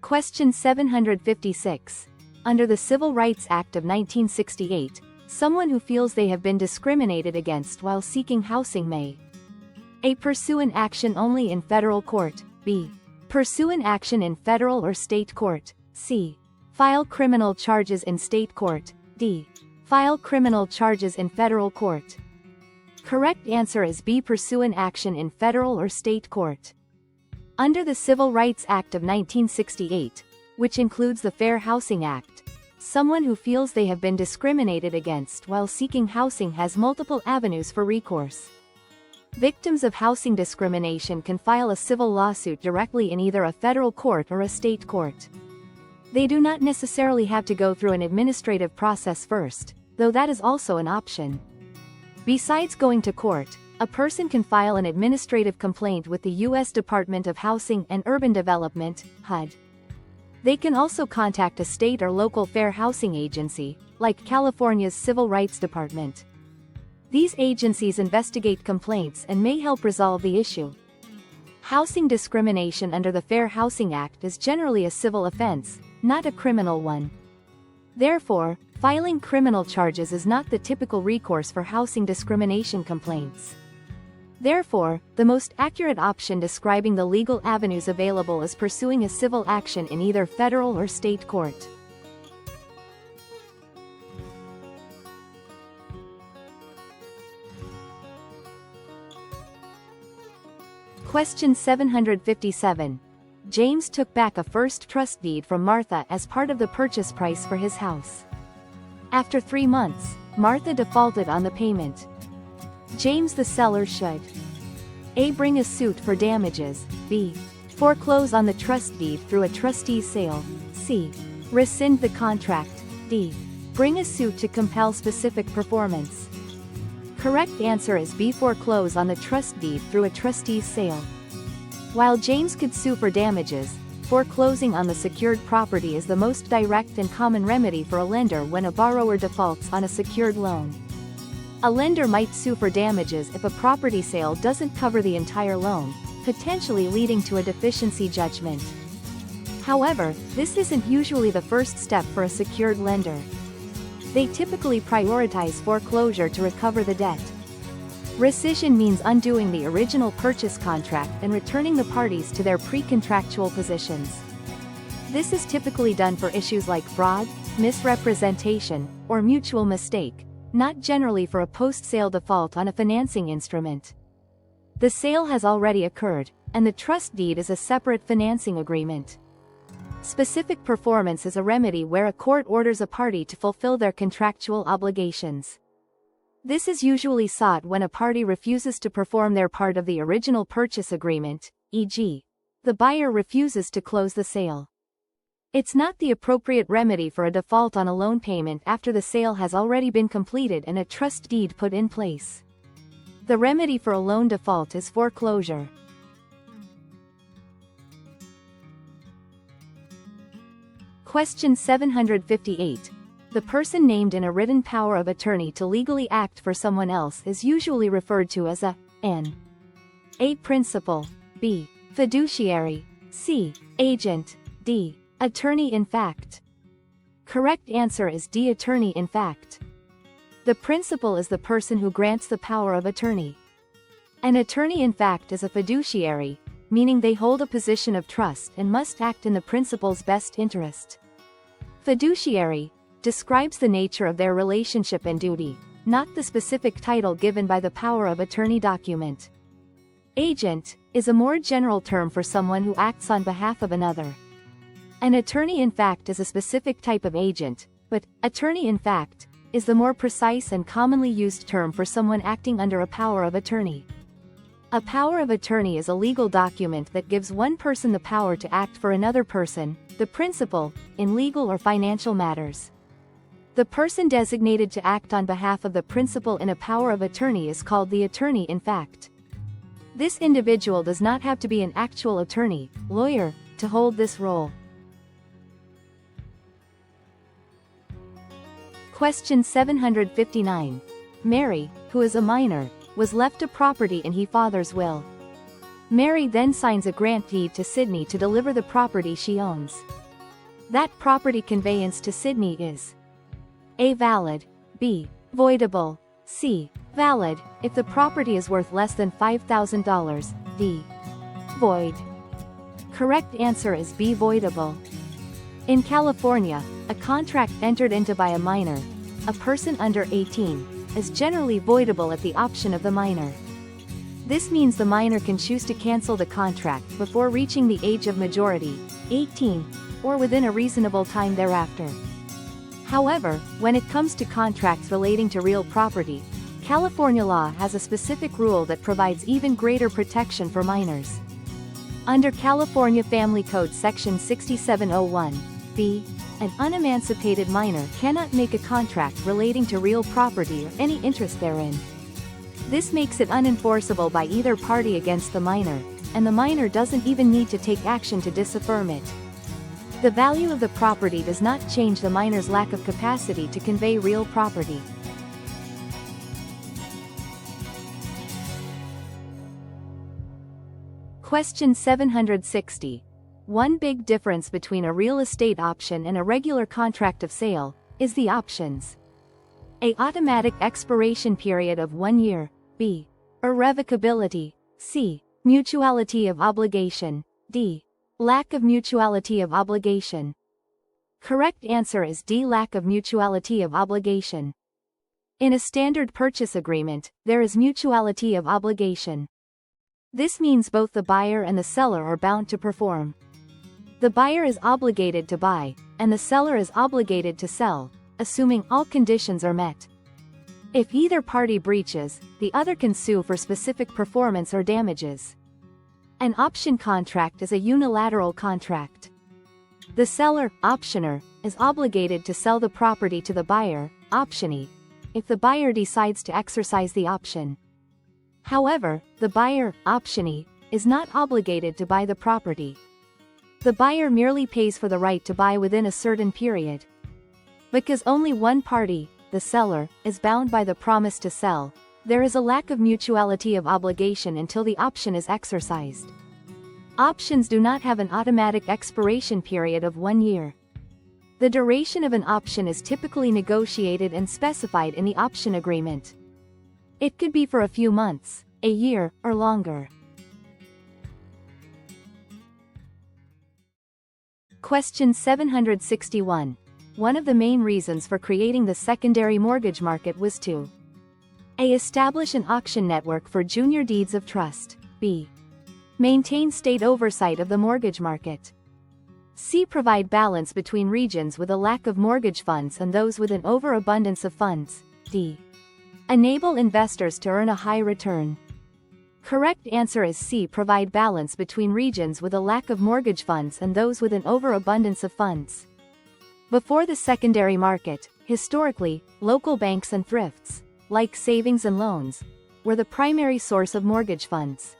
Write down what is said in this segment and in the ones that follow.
Question 756. Under the Civil Rights Act of 1968, someone who feels they have been discriminated against while seeking housing may A. Pursue an action only in federal court, B. Pursue an action in federal or state court, C. File criminal charges in state court, D. File criminal charges in federal court. Correct answer is B. Pursue an action in federal or state court. Under the Civil Rights Act of 1968, which includes the Fair Housing Act, someone who feels they have been discriminated against while seeking housing has multiple avenues for recourse. Victims of housing discrimination can file a civil lawsuit directly in either a federal court or a state court. They do not necessarily have to go through an administrative process first, though that is also an option. Besides going to court, a person can file an administrative complaint with the U.S. Department of Housing and Urban Development, HUD. They can also contact a state or local fair housing agency, like California's Civil Rights Department. These agencies investigate complaints and may help resolve the issue. Housing discrimination under the Fair Housing Act is generally a civil offense, not a criminal one. Therefore, filing criminal charges is not the typical recourse for housing discrimination complaints. Therefore, the most accurate option describing the legal avenues available is pursuing a civil action in either federal or state court. Question 757. James took back a first trust deed from Martha as part of the purchase price for his house. After 3 months, Martha defaulted on the payment. James the seller should A. Bring a suit for damages, B. Foreclose on the trust deed through a trustee's sale, C. Rescind the contract, D. Bring a suit to compel specific performance. Correct answer is B. Foreclose on the trust deed through a trustee's sale. While James could sue for damages, foreclosing on the secured property is the most direct and common remedy for a lender when a borrower defaults on a secured loan. A lender might sue for damages if a property sale doesn't cover the entire loan, potentially leading to a deficiency judgment. However, this isn't usually the first step for a secured lender. They typically prioritize foreclosure to recover the debt. Rescission means undoing the original purchase contract and returning the parties to their pre-contractual positions. This is typically done for issues like fraud, misrepresentation, or mutual mistake, not generally for a post-sale default on a financing instrument. The sale has already occurred, and the trust deed is a separate financing agreement. Specific performance is a remedy where a court orders a party to fulfill their contractual obligations. This is usually sought when a party refuses to perform their part of the original purchase agreement, e.g., the buyer refuses to close the sale. It's not the appropriate remedy for a default on a loan payment after the sale has already been completed and a trust deed put in place. The remedy for a loan default is foreclosure. Question 758. The person named in a written power of attorney to legally act for someone else is usually referred to as an A. Principal, B. Fiduciary, C. Agent, D. Attorney in fact. Correct answer is D. Attorney in fact. The principal is the person who grants the power of attorney. An attorney in fact is a fiduciary, meaning they hold a position of trust and must act in the principal's best interest. Fiduciary describes the nature of their relationship and duty, not the specific title given by the power of attorney document. Agent is a more general term for someone who acts on behalf of another. An attorney in fact is a specific type of agent, but attorney in fact is the more precise and commonly used term for someone acting under a power of attorney. A power of attorney is a legal document that gives one person the power to act for another person, the principal, in legal or financial matters. The person designated to act on behalf of the principal in a power of attorney is called the attorney in fact. This individual does not have to be an actual attorney, lawyer, to hold this role. Question 759. Mary, who is a minor, was left a property in her father's will. Mary then signs a grant deed to Sydney to deliver the property she owns. That property conveyance to Sydney is A. Valid, B. Voidable, C. Valid, if the property is worth less than $5,000, D. Void. Correct answer is B. Voidable. In California, a contract entered into by a minor, a person under 18, is generally voidable at the option of the minor. This means the minor can choose to cancel the contract before reaching the age of majority, 18, or within a reasonable time thereafter. However, when it comes to contracts relating to real property, California law has a specific rule that provides even greater protection for minors. Under California Family Code Section 6701(b), an unemancipated minor cannot make a contract relating to real property or any interest therein. This makes it unenforceable by either party against the minor, and the minor doesn't even need to take action to disaffirm it. The value of the property does not change the minor's lack of capacity to convey real property. Question 760. One big difference between a real estate option and a regular contract of sale is the options. A. Automatic expiration period of 1 year, B. Irrevocability, C. Mutuality of obligation, D. Lack of mutuality of obligation. Correct answer is D. Lack of mutuality of obligation. In a standard purchase agreement, there is mutuality of obligation. This means both the buyer and the seller are bound to perform. The buyer is obligated to buy, and the seller is obligated to sell, assuming all conditions are met. If either party breaches, the other can sue for specific performance or damages. An option contract is a unilateral contract. The seller, optioner, is obligated to sell the property to the buyer, optionee, if the buyer decides to exercise the option. However, the buyer, optionee, is not obligated to buy the property. The buyer merely pays for the right to buy within a certain period. Because only one party, the seller, is bound by the promise to sell, there is a lack of mutuality of obligation until the option is exercised. Options do not have an automatic expiration period of 1 year. The duration of an option is typically negotiated and specified in the option agreement. It could be for a few months, a year, or longer. Question 761. One of the main reasons for creating the secondary mortgage market was to A. Establish an auction network for junior deeds of trust, B. Maintain state oversight of the mortgage market, C. Provide balance between regions with a lack of mortgage funds and those with an overabundance of funds, D. Enable investors to earn a high return. Correct answer is C. Provide balance between regions with a lack of mortgage funds and those with an overabundance of funds. Before the secondary market, historically, local banks and thrifts, like savings and loans, were the primary source of mortgage funds.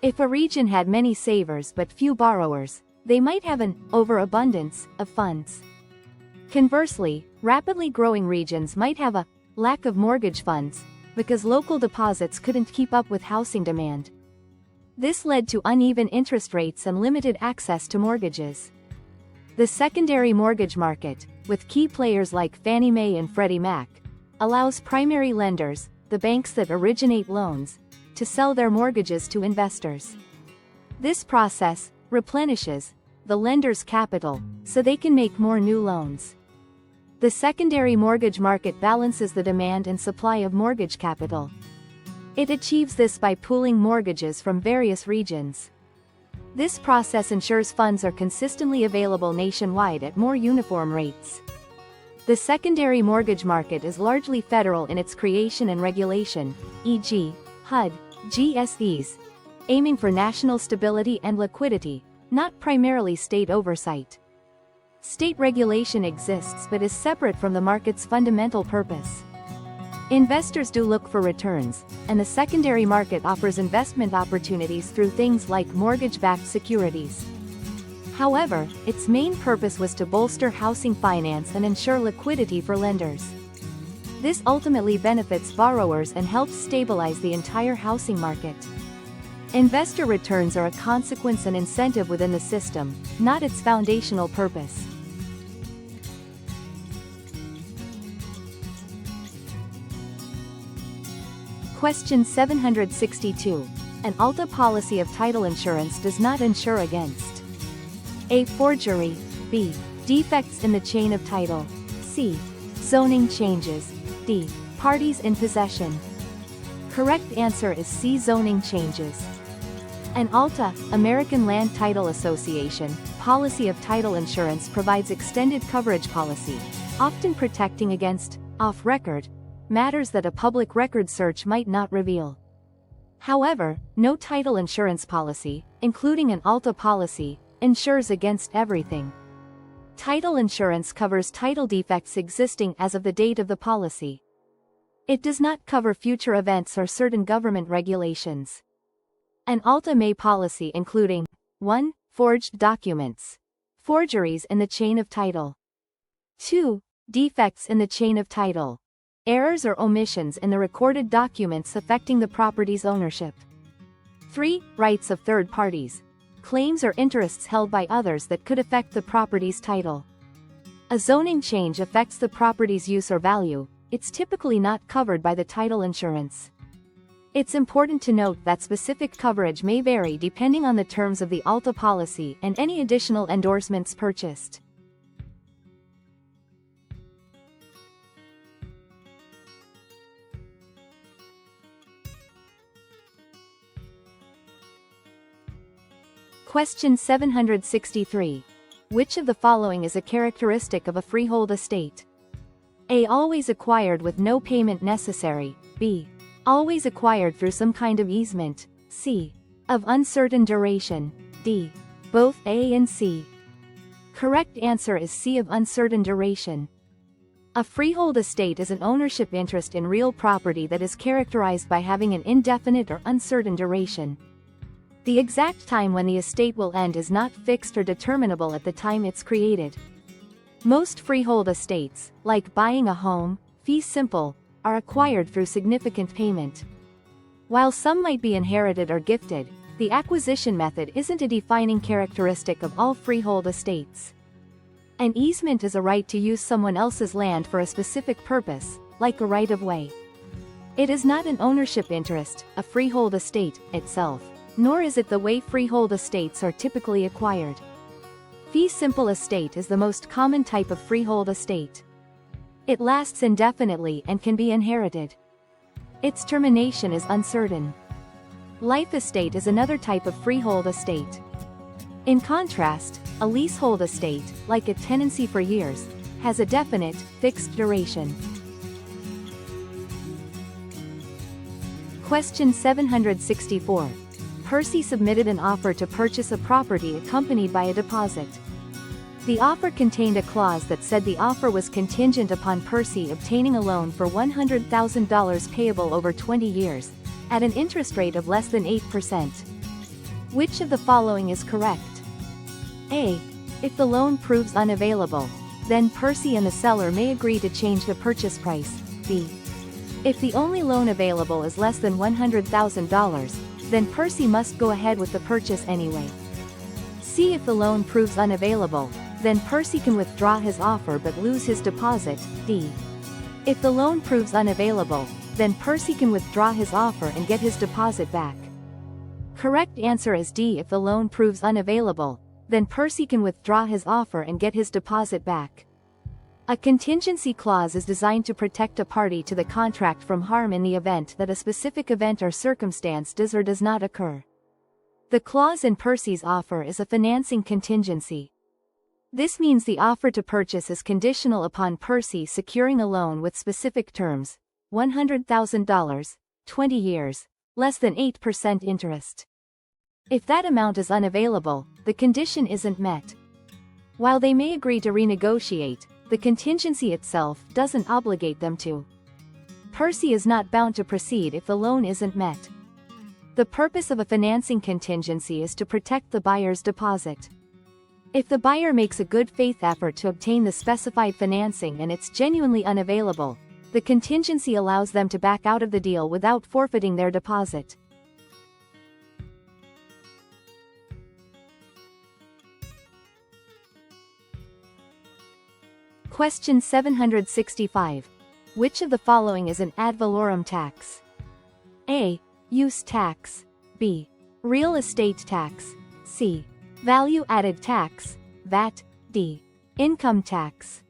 If a region had many savers but few borrowers, they might have an overabundance of funds. Conversely, rapidly growing regions might have a lack of mortgage funds, because local deposits couldn't keep up with housing demand. This led to uneven interest rates and limited access to mortgages. The secondary mortgage market, with key players like Fannie Mae and Freddie Mac, allows primary lenders, the banks that originate loans, to sell their mortgages to investors. This process replenishes the lender's capital, so they can make more new loans. The secondary mortgage market balances the demand and supply of mortgage capital. It achieves this by pooling mortgages from various regions. This process ensures funds are consistently available nationwide at more uniform rates. The secondary mortgage market is largely federal in its creation and regulation, e.g., HUD, GSEs, aiming for national stability and liquidity, not primarily state oversight. State regulation exists but is separate from the market's fundamental purpose. Investors do look for returns, and the secondary market offers investment opportunities through things like mortgage-backed securities. However, its main purpose was to bolster housing finance and ensure liquidity for lenders. This ultimately benefits borrowers and helps stabilize the entire housing market. Investor returns are a consequence and incentive within the system, not its foundational purpose. Question 762. An ALTA policy of title insurance does not insure against A. Forgery, B. Defects in the chain of title, C. Zoning changes, D. Parties in possession. Correct answer is C. Zoning changes. An ALTA, American Land Title Association, policy of title insurance provides extended coverage policy, often protecting against off-record matters that a public record search might not reveal. However, no title insurance policy, including an ALTA policy, insures against everything. Title insurance covers title defects existing as of the date of the policy. It does not cover future events or certain government regulations. An ALTA may policy including 1. Forged documents. Forgeries in the chain of title. 2. Defects in the chain of title. Errors or omissions in the recorded documents affecting the property's ownership. 3. Rights of third parties. Claims or interests held by others that could affect the property's title. A zoning change affects the property's use or value. It's typically not covered by the title insurance. It's important to note that specific coverage may vary depending on the terms of the ALTA policy and any additional endorsements purchased. Question 763. Which of the following is a characteristic of a freehold estate? A. Always acquired with no payment necessary, B. Always acquired through some kind of easement, C. Of uncertain duration, D. Both A and C. Correct answer is C. Of uncertain duration. A freehold estate is an ownership interest in real property that is characterized by having an indefinite or uncertain duration. The exact time when the estate will end is not fixed or determinable at the time it's created. Most freehold estates, like buying a home, fee simple, are acquired through significant payment. While some might be inherited or gifted, the acquisition method isn't a defining characteristic of all freehold estates. An easement is a right to use someone else's land for a specific purpose, like a right-of-way. It is not an ownership interest, a freehold estate, itself. Nor is it the way freehold estates are typically acquired. Fee simple estate is the most common type of freehold estate. It lasts indefinitely and can be inherited. Its termination is uncertain. Life estate is another type of freehold estate. In contrast, a leasehold estate, like a tenancy for years, has a definite, fixed duration. Question 764. Percy submitted an offer to purchase a property accompanied by a deposit. The offer contained a clause that said the offer was contingent upon Percy obtaining a loan for $100,000 payable over 20 years, at an interest rate of less than 8%. Which of the following is correct? A. If the loan proves unavailable, then Percy and the seller may agree to change the purchase price. B. If the only loan available is less than $100,000, then Percy must go ahead with the purchase anyway. C. If the loan proves unavailable, then Percy can withdraw his offer but lose his deposit. D. If the loan proves unavailable, then Percy can withdraw his offer and get his deposit back. Correct answer is D. If the loan proves unavailable, then Percy can withdraw his offer and get his deposit back. A contingency clause is designed to protect a party to the contract from harm in the event that a specific event or circumstance does or does not occur. The clause in Percy's offer is a financing contingency. This means the offer to purchase is conditional upon Percy securing a loan with specific terms: $100,000, 20 years, less than 8% interest. If that amount is unavailable, the condition isn't met. While they may agree to renegotiate, the contingency itself doesn't obligate them to. Percy is not bound to proceed if the loan isn't met. The purpose of a financing contingency is to protect the buyer's deposit. If the buyer makes a good faith effort to obtain the specified financing and it's genuinely unavailable, the contingency allows them to back out of the deal without forfeiting their deposit. Question 765. Which of the following is an ad valorem tax? A. Use tax. B. Real estate tax. C. Value added tax, VAT. D. Income tax.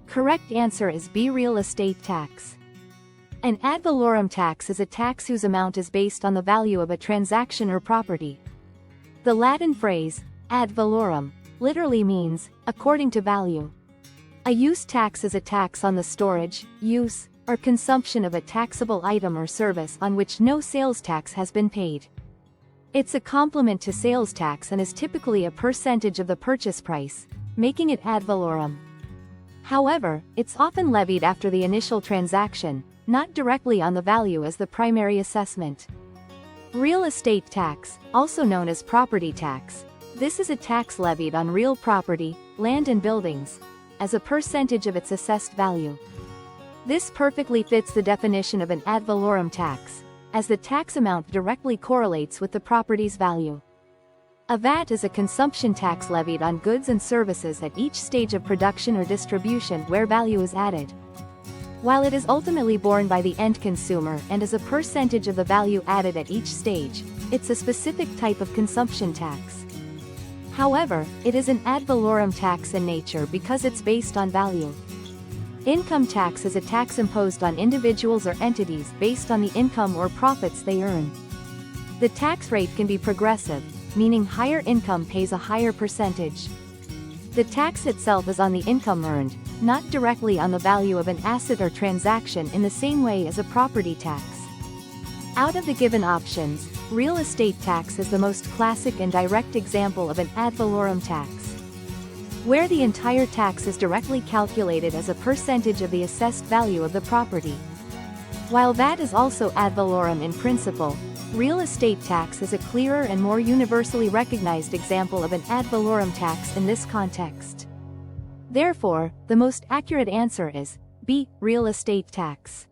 Correct answer is B. Real estate tax. An ad valorem tax is a tax whose amount is based on the value of a transaction or property. The Latin phrase, ad valorem, literally means, according to value. A use tax is a tax on the storage, use, or consumption of a taxable item or service on which no sales tax has been paid. It's a complement to sales tax and is typically a percentage of the purchase price, making it ad valorem. However, it's often levied after the initial transaction, not directly on the value as the primary assessment. Real estate tax, also known as property tax. This is a tax levied on real property, land and buildings, as a percentage of its assessed value. This perfectly fits the definition of an ad valorem tax, as the tax amount directly correlates with the property's value. A VAT is a consumption tax levied on goods and services at each stage of production or distribution where value is added. While it is ultimately borne by the end consumer and is a percentage of the value added at each stage, it's a specific type of consumption tax. However, it is an ad valorem tax in nature because it's based on value. Income tax is a tax imposed on individuals or entities based on the income or profits they earn. The tax rate can be progressive, meaning higher income pays a higher percentage. The tax itself is on the income earned, not directly on the value of an asset or transaction in the same way as a property tax. Out of the given options, real estate tax is the most classic and direct example of an ad valorem tax, where the entire tax is directly calculated as a percentage of the assessed value of the property. While VAT is also ad valorem in principle, real estate tax is a clearer and more universally recognized example of an ad valorem tax in this context. Therefore, the most accurate answer is B. Real estate tax.